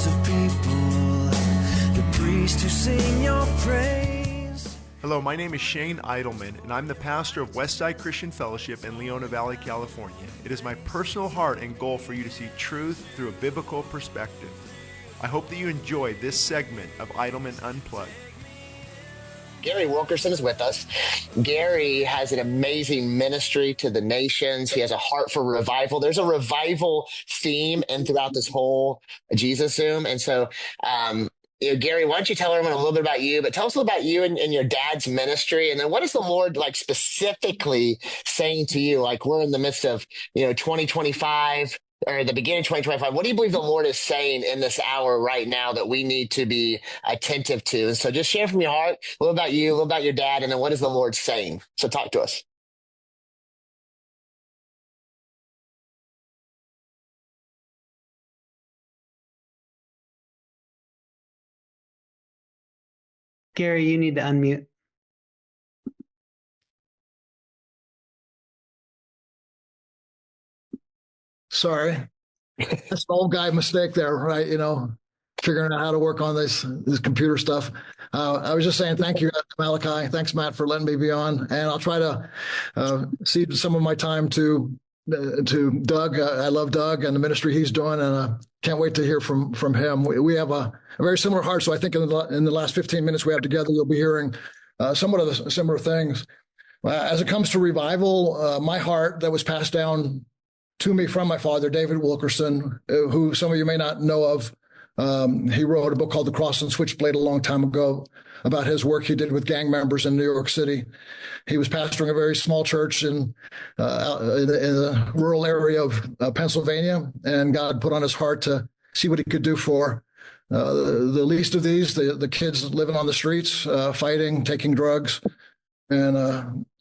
crowds of people, the priests who sing your praise. Hello, my name is Shane Idleman, and I'm the pastor of Westside Christian Fellowship in Leona Valley, California. It is my personal heart and goal for you to see truth through a biblical perspective. I hope that you enjoy this segment of Idleman Unplugged. Gary Wilkerson is with us. Gary has an amazing ministry to the nations. He has a heart for revival. There's a revival theme and throughout this whole Jesus Zoom. And so, Gary, why don't you tell everyone a little bit about you, but tell us a little about you and your dad's ministry. And then what is the Lord specifically saying to you? We're in the midst of, 2025 or the beginning of 2025. What do you believe the Lord is saying in this hour right now that we need to be attentive to? And so just share from your heart a little about you, a little about your dad, and then what is the Lord saying? So talk to us. Gary, you need to unmute. Sorry. That's an old guy mistake there, right? Figuring out how to work on this computer stuff. I was just saying thank you, Malachi. Thanks, Matt, for letting me be on. And I'll try to cede some of my time to Doug. I love Doug and the ministry he's doing, and I can't wait to hear from him. We have a very similar heart, so I think in the last 15 minutes we have together, you'll be hearing somewhat of the similar things. As it comes to revival, my heart that was passed down to me from my father, David Wilkerson, who some of you may not know of. He wrote a book called The Cross and Switchblade a long time ago about his work he did with gang members in New York City. He was pastoring a very small church in the rural area of Pennsylvania, and God put on his heart to see what he could do for the least of these, the kids living on the streets, fighting, taking drugs, and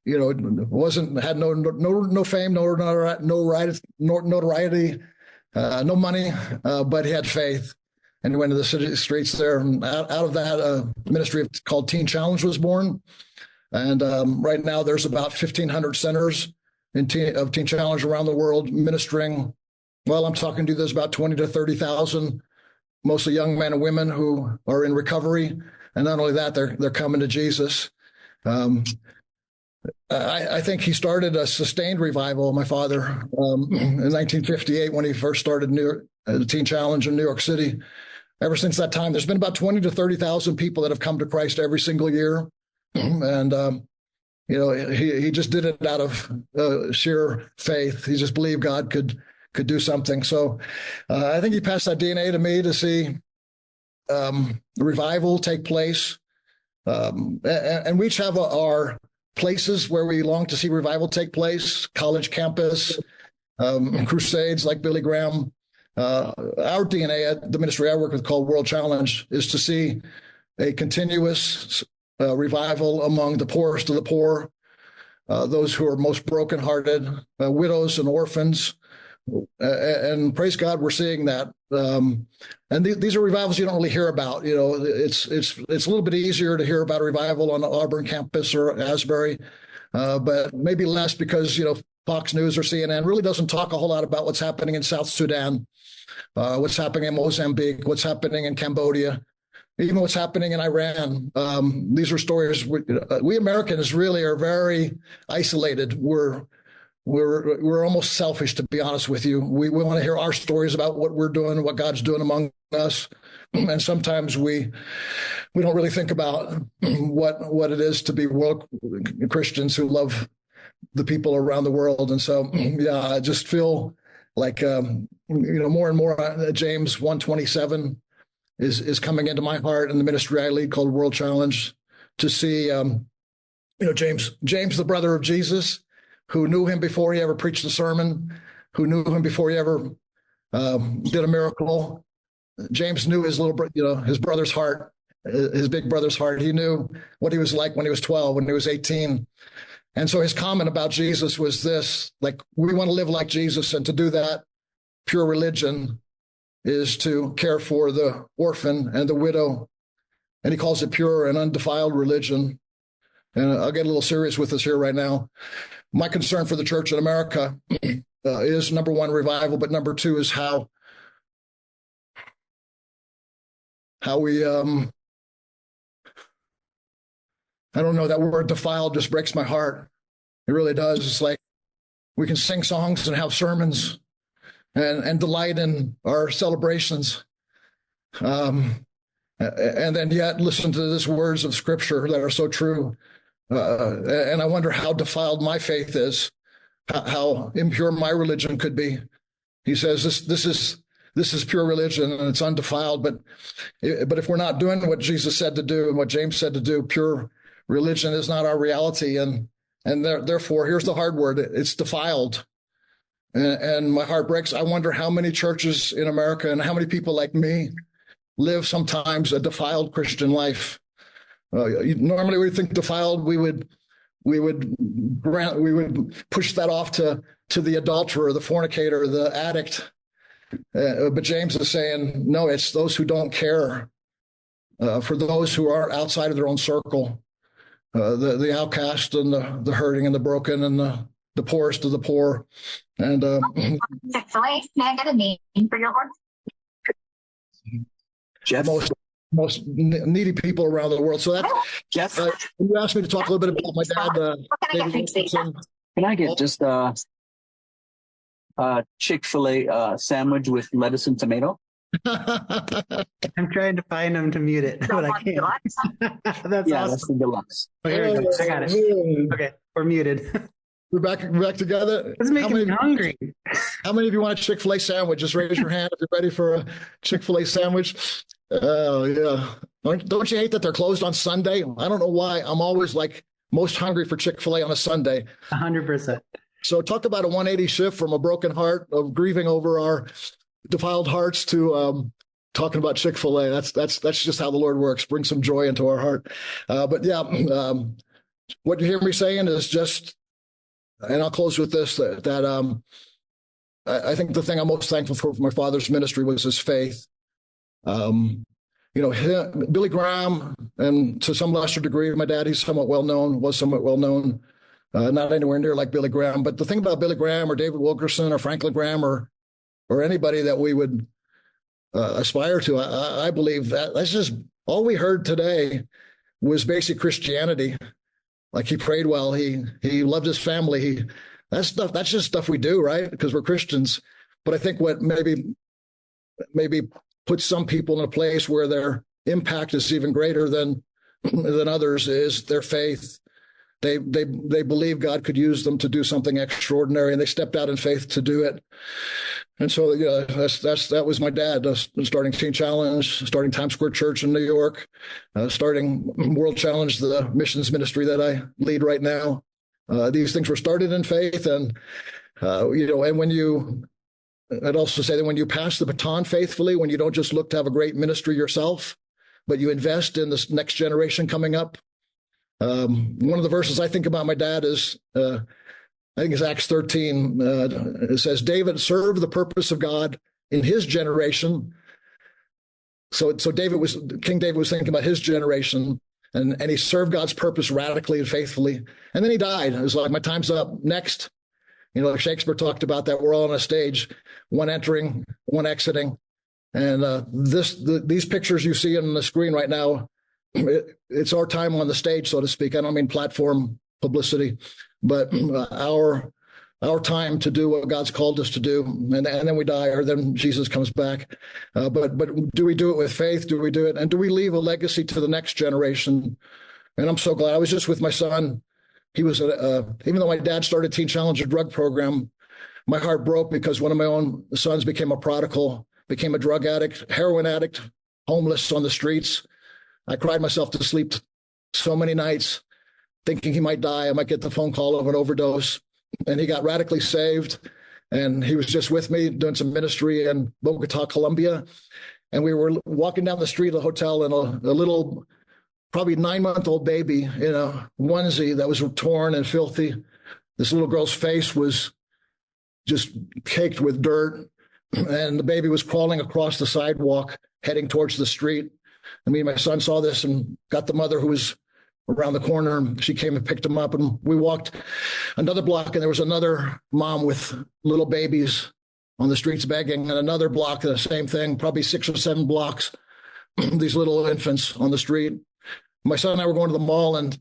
had no fame, no notoriety, no money, but he had faith. And he went to the city streets there. And out of that, ministry called Teen Challenge was born. And right now, there's about 1,500 centers of Teen Challenge around the world ministering. Well, I'm talking to you, there's about 20 to 30,000, mostly young men and women who are in recovery. And not only that, they're coming to Jesus. I think he started a sustained revival, my father, in 1958 when he first started the Teen Challenge in New York City. Ever since that time, there's been about 20 to 30,000 people that have come to Christ every single year. And, he just did it out of sheer faith. He just believed God could do something. So I think he passed that DNA to me to see revival take place. And we each have our places where we long to see revival take place, college campus, crusades like Billy Graham. Our DNA at the ministry I work with called World Challenge is to see a continuous revival among the poorest of the poor, those who are most brokenhearted, widows and orphans. And praise God, we're seeing that. And these are revivals you don't really hear about. It's a little bit easier to hear about a revival on the Auburn campus or Asbury, but maybe less because, Fox News or CNN really doesn't talk a whole lot about what's happening in South Sudan, what's happening in Mozambique, what's happening in Cambodia, even what's happening in Iran. These are stories we Americans really are very isolated. We're almost selfish, to be honest with you. We want to hear our stories about what we're doing, what God's doing among us. And sometimes we don't really think about what it is to be Christians who love the people around the world. And so, I just feel like, more and more James 1:27 is coming into my heart in the ministry I lead called World Challenge to see, James, the brother of Jesus, who knew him before he ever preached a sermon, who knew him before he ever did a miracle. James knew his his brother's heart, his big brother's heart. He knew what he was like when he was 12, when he was 18. And so his comment about Jesus was this, we want to live like Jesus. And to do that, pure religion is to care for the orphan and the widow. And he calls it pure and undefiled religion. And I'll get a little serious with this here right now. My concern for the church in America is, number one, revival, but number two is how how we, I don't know, that word defiled just breaks my heart. It really does. It's like we can sing songs and have sermons and delight in our celebrations. And then yet listen to these words of scripture that are so true. And I wonder how defiled my faith is, how impure my religion could be. He says this is pure religion and it's undefiled. But if we're not doing what Jesus said to do and what James said to do, pure religion is not our reality. And therefore, here's the hard word: it's defiled. And my heart breaks. I wonder how many churches in America and how many people like me live sometimes a defiled Christian life. Normally, we think defiled, we would push that off to the adulterer, the fornicator, the addict. But James is saying, no, it's those who don't care, for those who are outside of their own circle, the outcast and the hurting and the broken and the poorest of the poor. And Chick-fil-A, may I get a name for your order? Jeff, most needy people around the world. So that's Jeff. You asked me to talk a little bit about my dad. David Wilkerson. Can I get just a Chick-fil-A sandwich with lettuce and tomato? I'm trying to find him to mute it, but I can't. That's awesome. That's the deluxe. Oh, here we go. I got it. Okay, we're muted. We're back together. This is making me hungry. How many of you want a Chick-fil-A sandwich? Just raise your hand if you're ready for a Chick-fil-A sandwich. Oh, yeah. Don't you hate that they're closed on Sunday? I don't know why. I'm always like most hungry for Chick-fil-A on a Sunday. 100%. So talk about a 180 shift from a broken heart of grieving over our defiled hearts to talking about Chick-fil-A. That's just how the Lord works. Bring some joy into our heart. But yeah, what you hear me saying is just, and I'll close with this, that I think the thing I'm most thankful for my father's ministry was his faith. Billy Graham, and to some lesser degree, my dad, was somewhat well known, not anywhere near like Billy Graham. But the thing about Billy Graham or David Wilkerson or Franklin Graham or anybody that we would aspire to, I believe that's just all we heard today was basic Christianity. Like he prayed well, he loved his family. That's just stuff we do, right? Because we're Christians. But I think what maybe puts some people in a place where their impact is even greater than others is their faith. They believe God could use them to do something extraordinary, and they stepped out in faith to do it. And so, that was my dad, starting Teen Challenge, starting Times Square Church in New York, starting World Challenge, the missions ministry that I lead right now. These things were started in faith, and and I'd also say that when you pass the baton faithfully, when you don't just look to have a great ministry yourself, but you invest in this next generation coming up. One of the verses I think about my dad is, I think it's Acts 13. It says, David served the purpose of God in his generation. So King David was thinking about his generation, and he served God's purpose radically and faithfully. And then he died. It was like, my time's up. Next. Like Shakespeare talked about that. We're all on a stage, one entering, one exiting. And these pictures you see on the screen right now, it's our time on the stage, so to speak. I don't mean platform publicity, but our time to do what God's called us to do. And then we die, or then Jesus comes back. But do we do it with faith? Do we do it? And do we leave a legacy to the next generation? And I'm so glad. I was just with my son. He was, even though my dad started Teen Challenge, a drug program, my heart broke because one of my own sons became a prodigal, became a drug addict, heroin addict, homeless on the streets. I cried myself to sleep so many nights thinking he might die. I might get the phone call of an overdose. And he got radically saved. And he was just with me doing some ministry in Bogota, Colombia. And we were walking down the street of the hotel, and a little, probably 9-month-old baby in a onesie that was torn and filthy. This little girl's face was just caked with dirt, and the baby was crawling across the sidewalk, heading towards the street. And me and my son saw this and got the mother, who was around the corner, and she came and picked him up. And we walked another block, and there was another mom with little babies on the streets begging, and another block, the same thing, probably 6 or 7 blocks. these little infants on the street. My son and I were going to the mall, and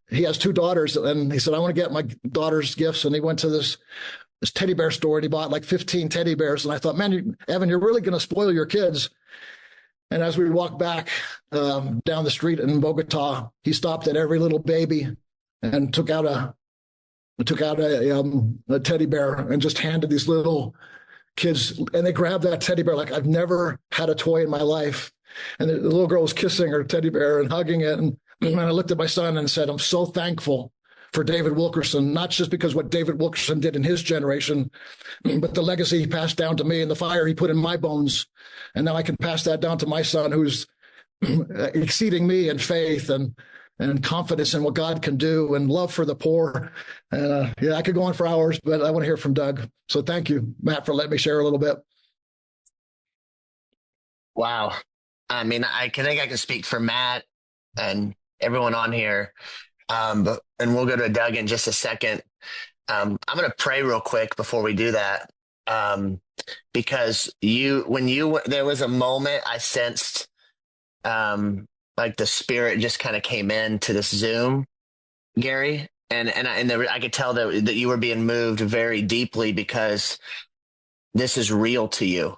he has 2 daughters, and he said, I want to get my daughter's gifts. And he went to this teddy bear store, and he bought like 15 teddy bears. And I thought, man, Evan, you're really going to spoil your kids. And as we walked back down the street in Bogota, he stopped at every little baby and took out a teddy bear and just handed these little kids, and they grabbed that teddy bear like I've never had a toy in my life. And the little girl was kissing her teddy bear and hugging it. And I looked at my son and said, I'm so thankful for David Wilkerson, not just because what David Wilkerson did in his generation, but the legacy he passed down to me and the fire he put in my bones. And now I can pass that down to my son, who's exceeding me in faith and confidence in what God can do and love for the poor. I could go on for hours, but I want to hear from Doug. So thank you, Matt, for letting me share a little bit. Wow. I mean, I think I can speak for Matt and everyone on here. And we'll go to Doug in just a second. I'm going to pray real quick before we do that. Because there was a moment I sensed, like the Spirit just kind of came into this Zoom, Gary, and I could tell that you were being moved very deeply because this is real to you.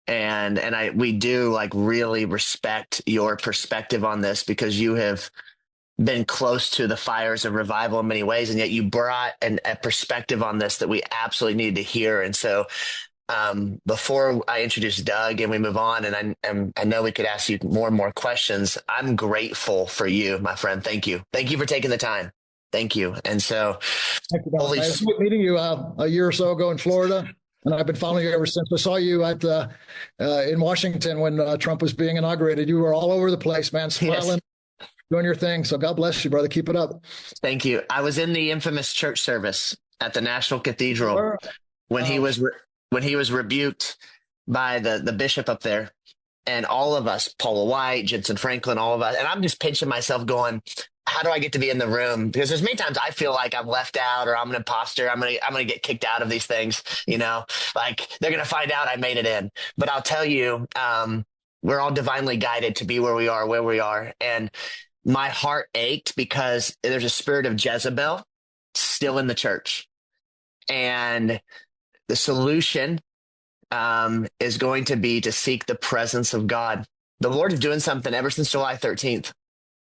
And we do like really respect your perspective on this, because you have been close to the fires of revival in many ways, and yet you brought a perspective on this that we absolutely needed to hear. And so before I introduce Doug and we move on, and I know we could ask you more and more questions, I'm grateful for you, my friend. Thank you. Thank you for taking the time. Thank you. And so thank you, I was meeting you a year or so ago in Florida, and I've been following you ever since. I saw you at in Washington when Trump was being inaugurated. You were all over the place, man, smiling, yes, doing your thing. So God bless you, brother. Keep it up. Thank you. I was in the infamous church service at the National Cathedral when he was rebuked by the bishop up there, and all of us, Paula White, Jensen Franklin, all of us, and I'm just pinching myself going, how do I get to be in the room? Because there's many times I feel like I'm left out, or I'm an imposter. I'm gonna get kicked out of these things, like they're gonna find out I made it in. But I'll tell you, we're all divinely guided to be where we are. And my heart ached because there's a spirit of Jezebel still in the church. And the solution is going to be to seek the presence of God. The Lord is doing something ever since July 13th.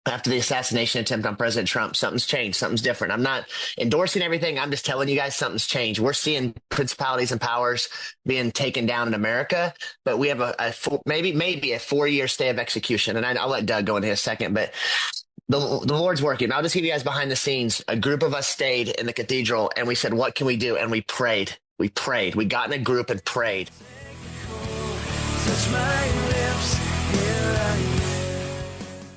After the assassination attempt on President Trump, something's changed. Something's different. I'm not endorsing everything. I'm just telling you guys something's changed. We're seeing principalities and powers being taken down in America, but we have maybe a 4-year stay of execution. And I'll let Doug go in a second, but the Lord's working. I'll just give you guys behind the scenes. A group of us stayed in the cathedral, and we said, what can we do? And we prayed. We prayed. We got in a group and prayed. Touch my lips, here I am.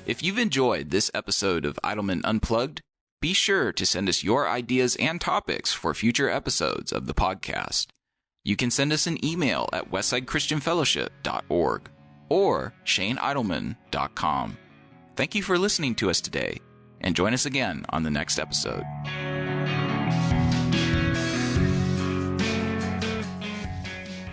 If you've enjoyed this episode of Idleman Unplugged, be sure to send us your ideas and topics for future episodes of the podcast. You can send us an email at westsidechristianfellowship.org or shaneidleman.com. Thank you for listening to us today, and join us again on the next episode.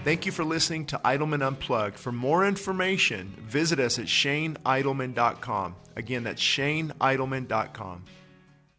Thank you for listening to Idleman Unplugged. For more information, visit us at shaneidleman.com. Again, that's shaneidleman.com.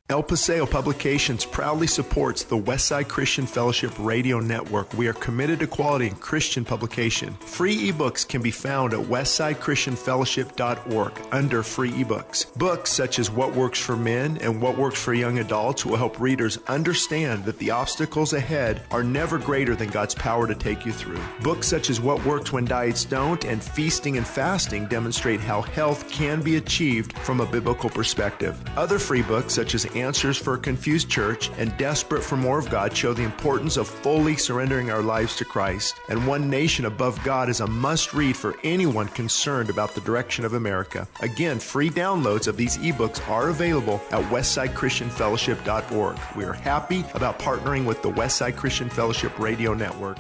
El Paseo Publications proudly supports the Westside Christian Fellowship Radio Network. We are committed to quality in Christian publication. Free ebooks can be found at westsidechristianfellowship.org under free ebooks. Books such as What Works for Men and What Works for Young Adults will help readers understand that the obstacles ahead are never greater than God's power to take you through. Books such as What Works When Diets Don't and Feasting and Fasting demonstrate how health can be achieved from a biblical perspective. Other free books such as Answers for a Confused Church and Desperate for More of God show the importance of fully surrendering our lives to Christ. And One Nation Above God is a must-read for anyone concerned about the direction of America. Again, free downloads of these ebooks are available at westsidechristianfellowship.org. We are happy about partnering with the Westside Christian Fellowship Radio Network.